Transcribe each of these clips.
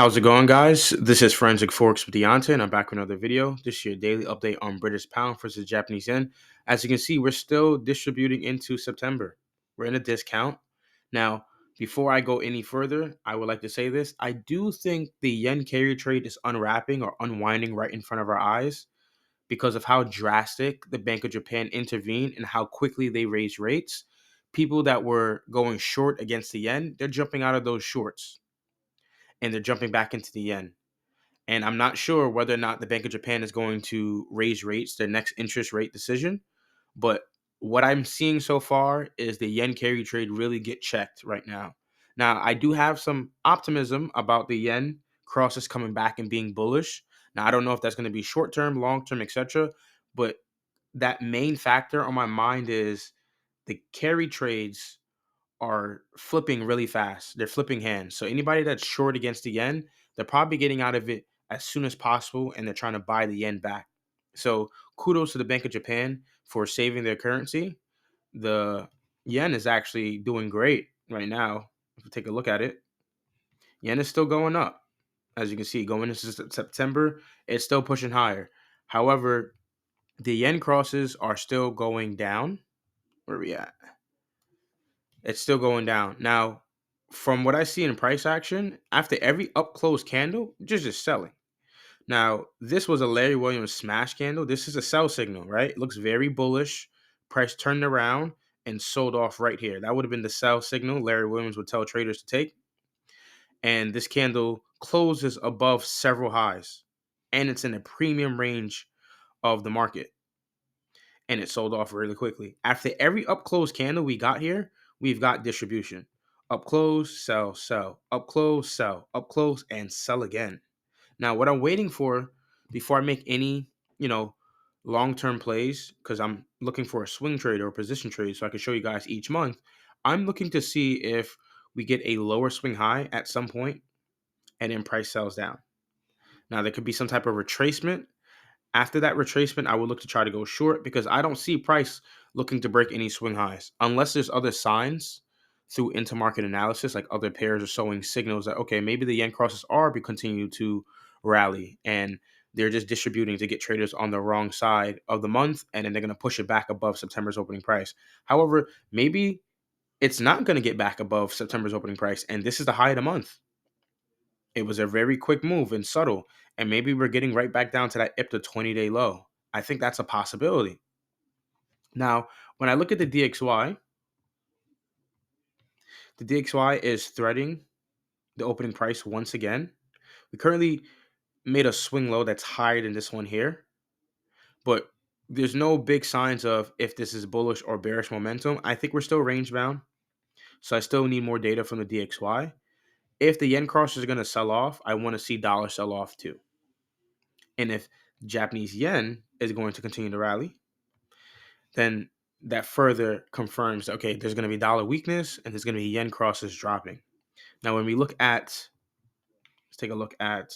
How's it going, guys? This is Forensic Forex with Deontay, and I'm back with another video. This is your daily update on British pound versus Japanese yen. As you can see, we're still distributing into September. We're in a discount. Now, before I go any further, I would like to say this. I do think the yen carry trade is unwrapping or unwinding right in front of our eyes because of how drastic the Bank of Japan intervened and how quickly they raised rates. People that were going short against the yen, they're jumping out of those shorts and they're jumping back into the yen. And I'm not sure whether or not the Bank of Japan is going to raise rates, their next interest rate decision. But what I'm seeing so far is the yen carry trade really get checked right now. Now, I do have some optimism about the yen crosses coming back and being bullish. Now, I don't know if that's going to be short term, long term, etc. But that main factor on my mind is the carry trades are flipping really fast. They're flipping hands. So anybody that's short against the yen, they're probably getting out of it as soon as possible and they're trying to buy the yen back. So kudos to the Bank of Japan for saving their currency. The yen is actually doing great right now. If you take a look at it, yen is still going up. As you can see, going into September, it's still pushing higher. However, the yen crosses are still going down. Where are we at? It's still going down. Now, from what I see in price action, after every up close candle, just selling. Now, this was a Larry Williams smash candle. This is a sell signal, right? It looks very bullish. Price turned around and sold off right here. That would have been the sell signal Larry Williams would tell traders to take. And this candle closes above several highs. And it's in a premium range of the market. And it sold off really quickly. After every up close candle we got here, we've got distribution. Up close, sell, sell. Up close, sell. Up close, and sell again. Now, what I'm waiting for before I make any, long-term plays, because I'm looking for a swing trade or a position trade so I can show you guys each month, I'm looking to see if we get a lower swing high at some point and then price sells down. Now, there could be some type of retracement. After that retracement, I would look to try to go short because I don't see price looking to break any swing highs unless there's other signs through intermarket analysis, like other pairs are showing signals that, okay, maybe the yen crosses are be continue to rally and they're just distributing to get traders on the wrong side of the month and then they're going to push it back above September's opening price. However, maybe it's not going to get back above September's opening price and this is the high of the month. It was a very quick move and subtle. And maybe we're getting right back down to that IPTA 20-day low. I think that's a possibility. Now, when I look at the DXY is threading the opening price once again. We currently made a swing low that's higher than this one here. But there's no big signs of if this is bullish or bearish momentum. I think we're still range bound. So I still need more data from the DXY. If the yen cross is going to sell off, I want to see dollar sell off too. And if Japanese yen is going to continue to rally, then that further confirms, okay, there's going to be dollar weakness and there's going to be yen crosses dropping. Now, when we look at, let's take a look at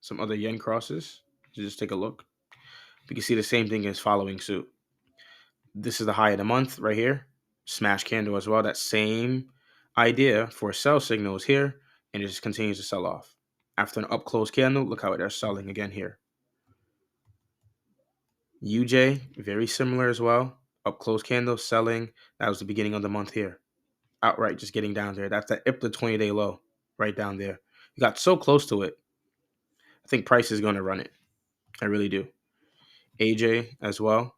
some other yen crosses. Just take a look. We can see the same thing is following suit. This is the high of the month right here. Smash candle as well. That same idea for sell signals here, and it just continues to sell off. After an up close candle, look how they're selling again here. UJ, very similar as well. Up close candle, selling. That was the beginning of the month here. Outright just getting down there. That's that IPTA 20-day low right down there. You got so close to it. I think price is going to run it. I really do. AJ as well.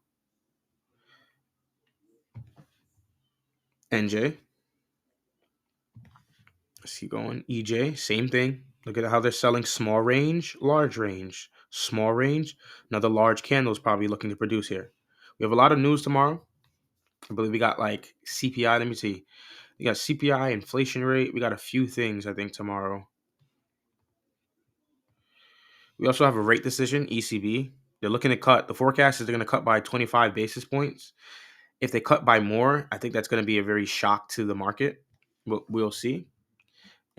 NJ. Let's keep going. EJ, same thing. Look at how they're selling small range, large range, small range. Another large candle is probably looking to produce here. We have a lot of news tomorrow. I believe we got like CPI. Let me see. We got CPI, inflation rate. We got a few things, I think, tomorrow. We also have a rate decision, ECB. They're looking to cut. The forecast is they're going to cut by 25 basis points. If they cut by more, I think that's going to be a very shock to the market. We'll see.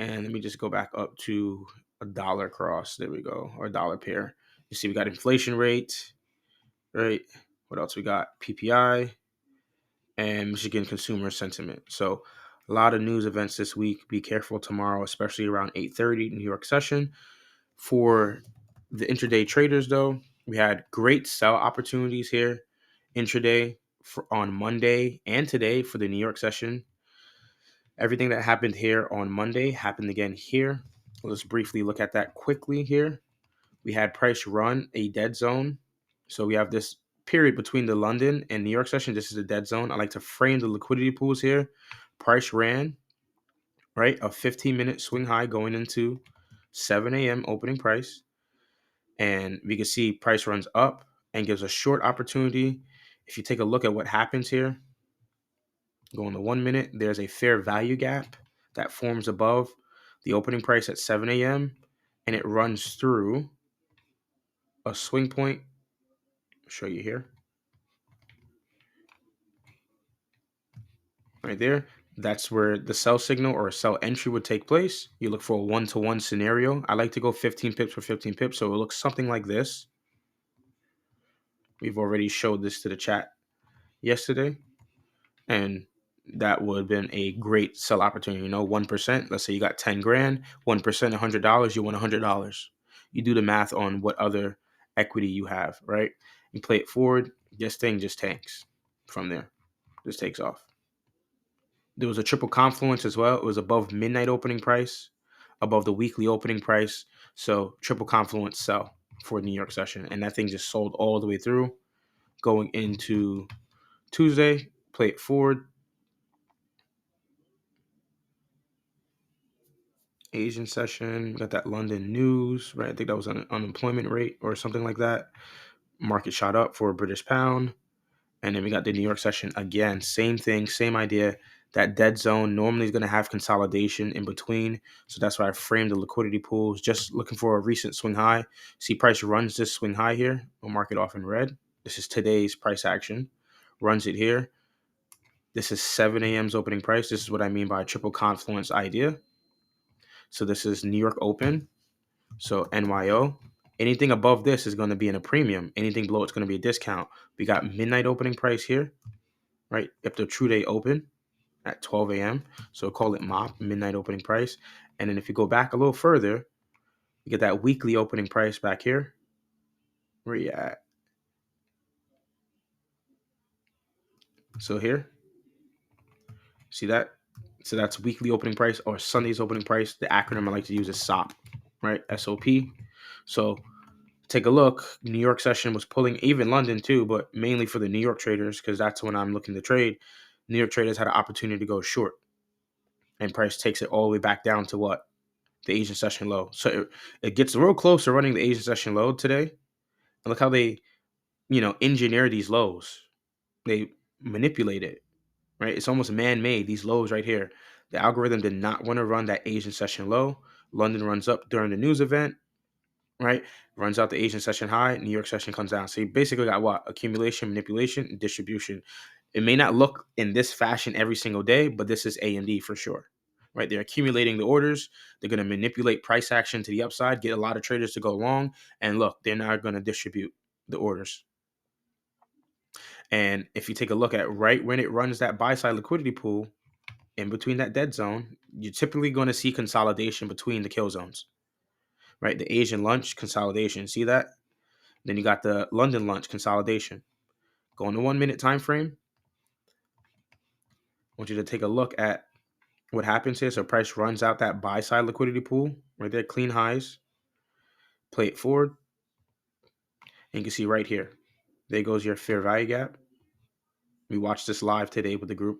And let me just go back up to a dollar cross. There we go. Or a dollar pair. You see we got inflation rate, right? What else we got? PPI and Michigan consumer sentiment. So A lot of news events this week. Be careful tomorrow, especially around 8:30 New York session. For the intraday traders, though, we had great sell opportunities here intraday on Monday and today for the New York session. Everything that happened here on Monday happened again here. Let's briefly look at that quickly here. We had price run a dead zone. So we have this period between the London and New York session. This is a dead zone. I like to frame the liquidity pools here. Price ran, right, a 15-minute swing high going into 7 a.m. opening price. And we can see price runs up and gives a short opportunity. If you take a look at what happens here, go on the 1 minute, there's a fair value gap that forms above the opening price at 7 a.m. and it runs through a swing point. I'll show you here. Right there. That's where the sell signal or a sell entry would take place. You look for a 1-to-1 scenario. I like to go 15 pips for 15 pips. So it looks something like this. We've already showed this to the chat yesterday. And that would have been a great sell opportunity. 1%. Let's say you got 10 grand, 1%, $100, you won $100. You do the math on what other equity you have, right? You play it forward. This thing just tanks from there. Just takes off. There was a triple confluence as well. It was above midnight opening price, above the weekly opening price. So triple confluence sell for New York session. And that thing just sold all the way through. Going into Tuesday, play it forward. Asian session, got that London news, right? I think that was an unemployment rate or something like that. Market shot up for a British pound. And then we got the New York session again. Same thing, same idea. That dead zone normally is going to have consolidation in between. So that's why I framed the liquidity pools. Just looking for a recent swing high. See price runs this swing high here. We'll mark it off in red. This is today's price action. Runs it here. This is 7 a.m.'s opening price. This is what I mean by a triple confluence idea. So this is New York open. So NYO. Anything above this is going to be in a premium. Anything below it's going to be a discount. We got midnight opening price here, right? Up to true day open at 12 a.m. So call it MOP, midnight opening price. And then if you go back a little further, you get that weekly opening price back here. Where you at? So here, see that? So that's weekly opening price or Sunday's opening price. The acronym I like to use is SOP, right? SOP. So take a look. New York session was pulling, even London too, but mainly for the New York traders because that's when I'm looking to trade. New York traders had an opportunity to go short, and price takes it all the way back down to what? The Asian session low. So it gets real close to running the Asian session low today. And look how they, engineer these lows. They manipulate it, right? It's almost man-made, these lows right here. The algorithm did not want to run that Asian session low. London runs up during the news event, right? Runs out the Asian session high, New York session comes down. So you basically got what? Accumulation, manipulation, and distribution. It may not look in this fashion every single day, but this is AMD for sure, right? They're accumulating the orders. They're going to manipulate price action to the upside, get a lot of traders to go long. And look, they're now going to distribute the orders. And if you take a look at right when it runs that buy side liquidity pool in between that dead zone, you're typically going to see consolidation between the kill zones, right? The Asian lunch consolidation. See that? Then you got the London lunch consolidation. Go on the 1 minute time frame. I want you to take a look at what happens here. So price runs out that buy side liquidity pool right there, clean highs. Play it forward. And you can see right here. There goes your fair value gap. We watched this live today with the group.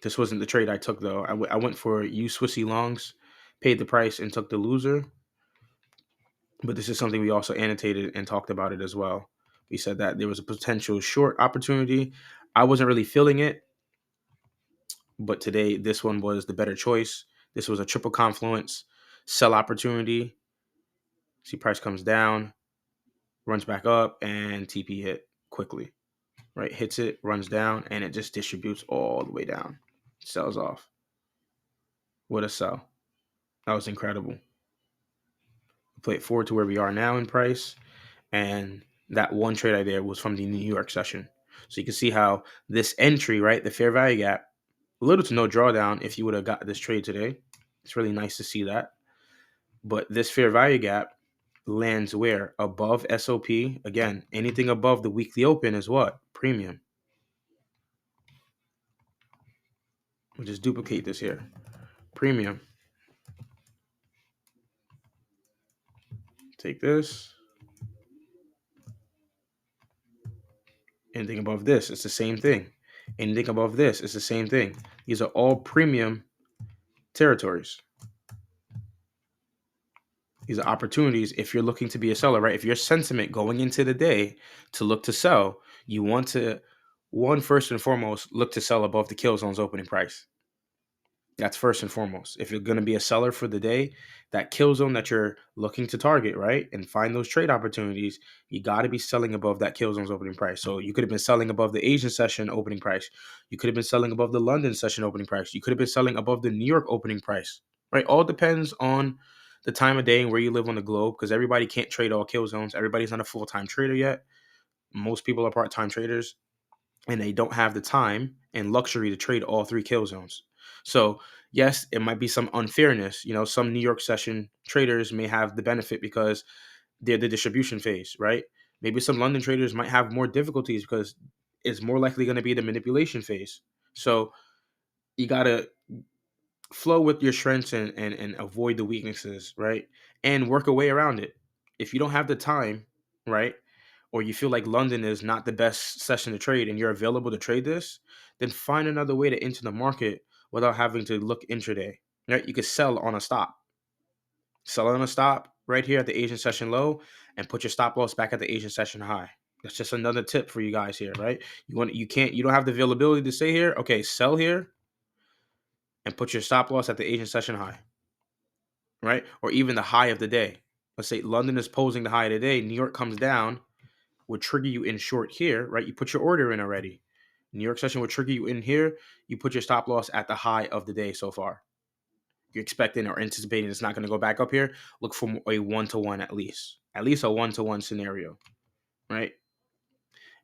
This wasn't the trade I took, though. I went for U Swissy longs, paid the price, and took the loser. But this is something we also annotated and talked about it as well. We said that there was a potential short opportunity. I wasn't really feeling it, but today this one was the better choice. This was a triple confluence sell opportunity. See price comes down, runs back up, and TP hit quickly. Right, hits it, runs down, and it just distributes all the way down. Sells off. What a sell. That was incredible. Play it forward to where we are now in price. And that one trade I did was from the New York session. So you can see how this entry, right, the fair value gap, little to no drawdown if you would have got this trade today. It's really nice to see that. But this fair value gap lands where? Above SOP. Again, anything above the weekly open is what? Premium. We'll just duplicate this here. Premium. Take this. Anything above this, it's the same thing. Anything above this, it's the same thing. These are all premium territories. These are opportunities if you're looking to be a seller, right? If your sentiment going into the day to look to sell, you want to, first and foremost, look to sell above the kill zone's opening price. That's first and foremost. If you're going to be a seller for the day, that kill zone that you're looking to target, right, and find those trade opportunities, you got to be selling above that kill zone's opening price. So you could have been selling above the Asian session opening price. You could have been selling above the London session opening price. You could have been selling above the New York opening price, right? All depends on the time of day and where you live on the globe, because everybody can't trade all kill zones. Everybody's not a full-time trader yet. Most people are part-time traders, and they don't have the time and luxury to trade all three kill zones. So yes, it might be some unfairness. Some New York session traders may have the benefit because they're the distribution phase, right? Maybe some London traders might have more difficulties because it's more likely going to be the manipulation phase. So you got to flow with your strengths and avoid the weaknesses, right? And work a way around it. If you don't have the time, right? Or you feel like London is not the best session to trade and you're available to trade this, then find another way to enter the market without having to look intraday. Right? You could sell on a stop. Sell on a stop right here at the Asian session low and put your stop loss back at the Asian session high. That's just another tip for you guys here, right? You don't have the availability to stay here. Okay, sell here and put your stop loss at the Asian session high, right? Or even the high of the day. Let's say London is posing the high of the day, New York comes down, would trigger you in short here, right? You put your order in already. New York session would trigger you in here. You put your stop loss at the high of the day so far. You're expecting or anticipating it's not going to go back up here. Look for a 1-to-1 at least a 1-to-1 scenario, right?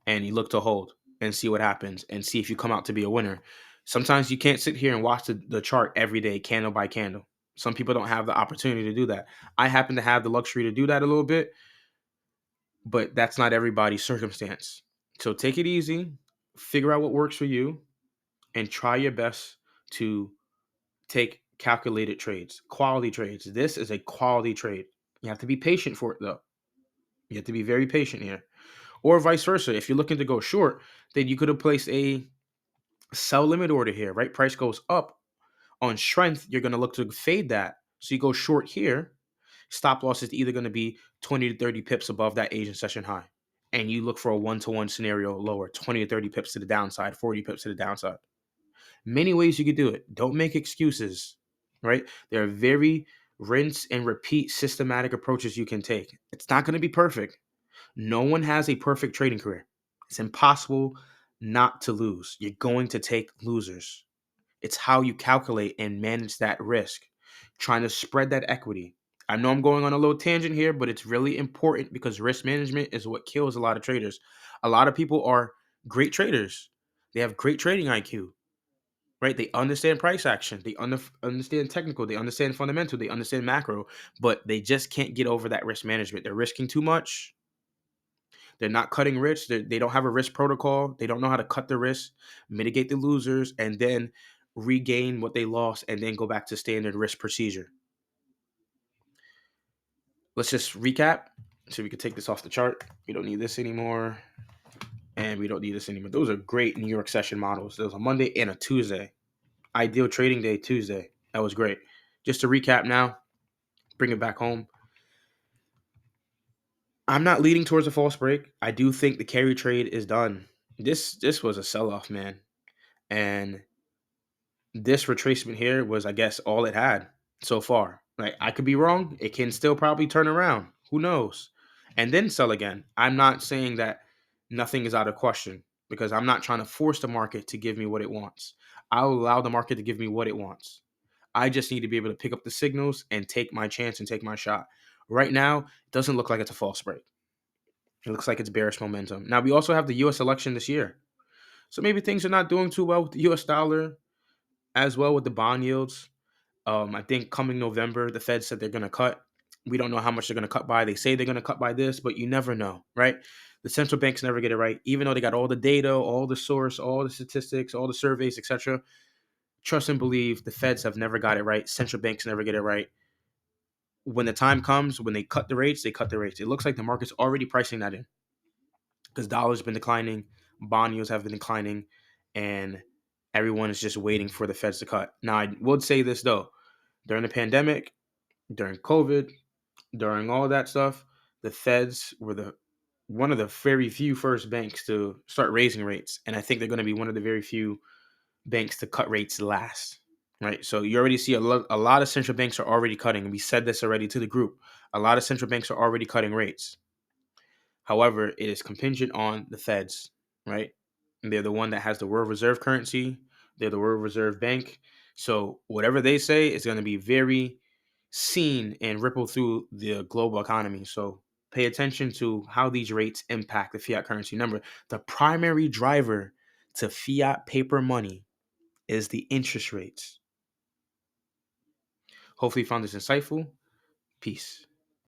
And you look to hold and see what happens and see if you come out to be a winner. Sometimes you can't sit here and watch the chart every day, candle by candle. Some people don't have the opportunity to do that. I happen to have the luxury to do that a little bit, but that's not everybody's circumstance. So take it easy, figure out what works for you, and try your best to take calculated trades, quality trades. This is a quality trade. You have to be patient for it, though. You have to be very patient here. Or vice versa. If you're looking to go short, then you could have placed a sell limit order here, right? Price goes up on strength. You're going to look to fade that. So you go short here. Stop loss is either going to be 20 to 30 pips above that Asian session high. And you look for a 1-to-1 scenario lower, 20 to 30 pips to the downside, 40 pips to the downside. Many ways you could do it. Don't make excuses, right? There are very rinse and repeat systematic approaches you can take. It's not going to be perfect. No one has a perfect trading career. It's impossible not to lose. You're going to take losers. It's how you calculate and manage that risk, trying to spread that equity. I know I'm going on a little tangent here, but it's really important because risk management is what kills a lot of traders. A lot of people are great traders. They have great trading IQ, right? They understand price action. They understand technical. They understand fundamental. They understand macro, but they just can't get over that risk management. They're risking too much. They're not cutting risk. They don't have a risk protocol. They don't know how to cut the risk, mitigate the losers, and then regain what they lost and then go back to standard risk procedure. Let's just recap so we can take this off the chart. We don't need this anymore. And we don't need this anymore. Those are great New York session models. There was a Monday and a Tuesday. Ideal trading day Tuesday. That was great. Just to recap now, bring it back home. I'm not leading towards a false break. I do think the carry trade is done. This was a sell-off, man. And this retracement here was, I guess, all it had so far. Like, I could be wrong. It can still probably turn around. Who knows? And then sell again. I'm not saying that nothing is out of question because I'm not trying to force the market to give me what it wants. I'll allow the market to give me what it wants. I just need to be able to pick up the signals and take my chance and take my shot. Right now, it doesn't look like it's a false break. It looks like it's bearish momentum. Now, we also have the US election this year. So maybe things are not doing too well with the US dollar, as well with the bond yields. I think coming November, the Fed said they're going to cut. We don't know how much they're going to cut by. They say they're going to cut by this, but you never know, right? The central banks never get it right, even though they got all the data, all the source, all the statistics, all the surveys, etc. Trust and believe the Feds have never got it right. Central banks never get it right. When the time comes, when they cut the rates, they cut the rates. It looks like the market's already pricing that in because dollar's been declining, bond yields have been declining, and everyone is just waiting for the Feds to cut. Now, I would say this though: during the pandemic, during COVID, during all that stuff, the Feds were the one of the very few first banks to start raising rates, and I think they're going to be one of the very few banks to cut rates last. Right, so you already see a lot of central banks are already cutting. And we said this already to the group. A lot of central banks are already cutting rates. However, it is contingent on the Feds, right? And they're the one that has the world reserve currency. They're the world reserve bank. So whatever they say is going to be very seen and ripple through the global economy. So pay attention to how these rates impact the fiat currency. Remember, the primary driver to fiat paper money is the interest rates. Hopefully you found this insightful. Peace.